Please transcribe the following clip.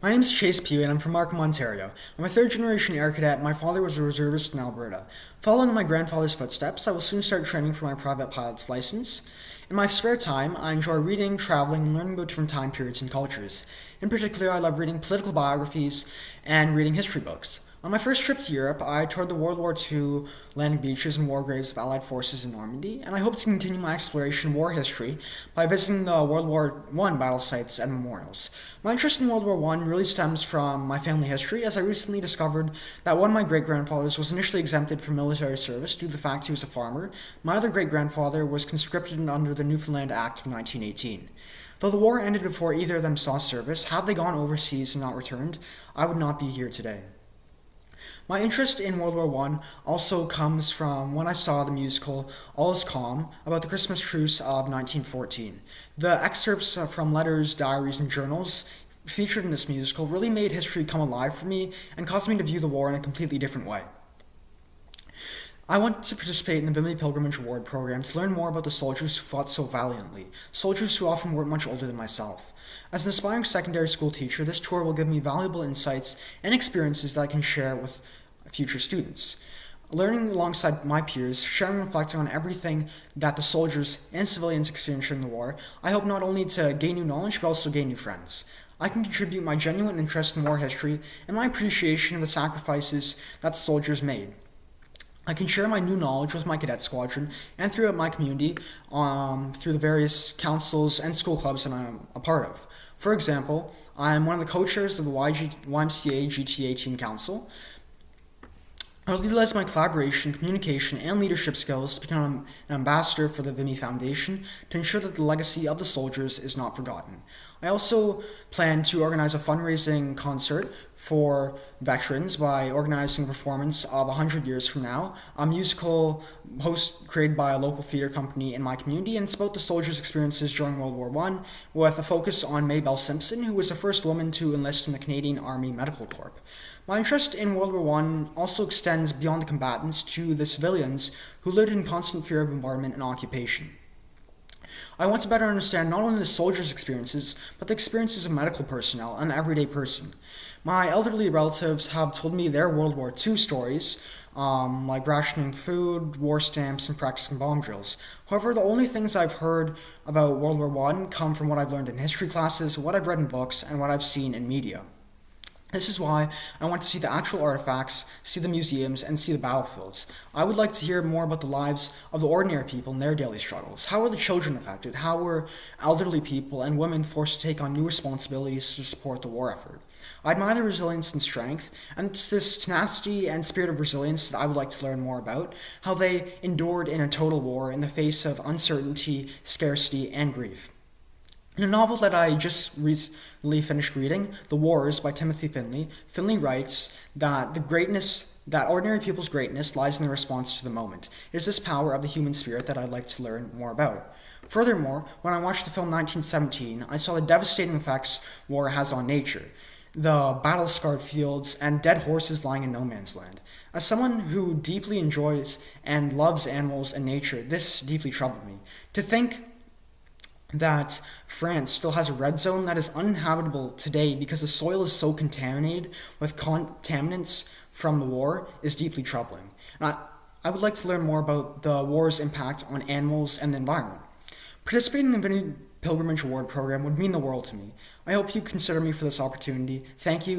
My name is Chayce Pugh and I'm from Markham, Ontario. I'm a third generation air cadet. My father was a reservist in Alberta. Following in my grandfather's footsteps, I will soon start training for my private pilot's license. In my spare time, I enjoy reading, traveling, and learning about different time periods and cultures. In particular, I love reading political biographies and reading history books. On my first trip to Europe, I toured the World War II landing beaches and war graves of Allied forces in Normandy, and I hope to continue my exploration of war history by visiting the World War I battle sites and memorials. My interest in World War I really stems from my family history, as I recently discovered that one of my great-grandfathers was initially exempted from military service due to the fact he was a farmer. My other great-grandfather was conscripted under the Newfoundland Act of 1918. Though the war ended before either of them saw service, had they gone overseas and not returned, I would not be here today. My interest in World War I also comes from when I saw the musical All Is Calm about the Christmas truce of 1914. The excerpts from letters, diaries, and journals featured in this musical really made history come alive for me and caused me to view the war in a completely different way. I wanted to participate in the Vimy Pilgrimage Award program to learn more about the soldiers who fought so valiantly, soldiers who often weren't much older than myself. As an aspiring secondary school teacher, this tour will give me valuable insights and experiences that I can share with future students. Learning alongside my peers, sharing and reflecting on everything that the soldiers and civilians experienced during the war, I hope not only to gain new knowledge, but also gain new friends. I can contribute my genuine interest in war history and my appreciation of the sacrifices that the soldiers made. I can share my new knowledge with my cadet squadron and throughout my community through the various councils and school clubs that I'm a part of. For example, I'm one of the co-chairs of the YMCA GTA Teen Council. I will utilize my collaboration, communication, and leadership skills to become an ambassador for the Vimy Foundation to ensure that the legacy of the soldiers is not forgotten. I also plan to organize a fundraising concert for veterans by organizing a performance of 100 Years From Now, a musical created by a local theater company in my community, and it's about the soldiers' experiences during World War I, with a focus on Maybelle Simpson, who was the first woman to enlist in the Canadian Army Medical Corps. My interest in World War I also extends beyond the combatants to the civilians who lived in constant fear of bombardment and occupation. I want to better understand not only the soldiers' experiences, but the experiences of medical personnel and the everyday person. My elderly relatives have told me their World War II stories, like rationing food, war stamps, and practicing bomb drills. However, the only things I've heard about World War I come from what I've learned in history classes, what I've read in books, and what I've seen in media. This is why I want to see the actual artifacts, see the museums, and see the battlefields. I would like to hear more about the lives of the ordinary people and their daily struggles. How were the children affected? How were elderly people and women forced to take on new responsibilities to support the war effort? I admire their resilience and strength, and it's this tenacity and spirit of resilience that I would like to learn more about, how they endured in a total war in the face of uncertainty, scarcity, and grief. In a novel that I just recently finished reading, The Wars by Timothy Finley, Finley writes that ordinary people's greatness lies in their response to the moment. It is this power of the human spirit that I'd like to learn more about. Furthermore, when I watched the film 1917, I saw the devastating effects war has on nature. The battle-scarred fields and dead horses lying in no man's land. As someone who deeply enjoys and loves animals and nature, this deeply troubled me. To think that France still has a red zone that is uninhabitable today because the soil is so contaminated with contaminants from the war is deeply troubling. And I would like to learn more about the war's impact on animals and the environment. Participating in the Pilgrimage Award program would mean the world to me. I hope you consider me for this opportunity. Thank you.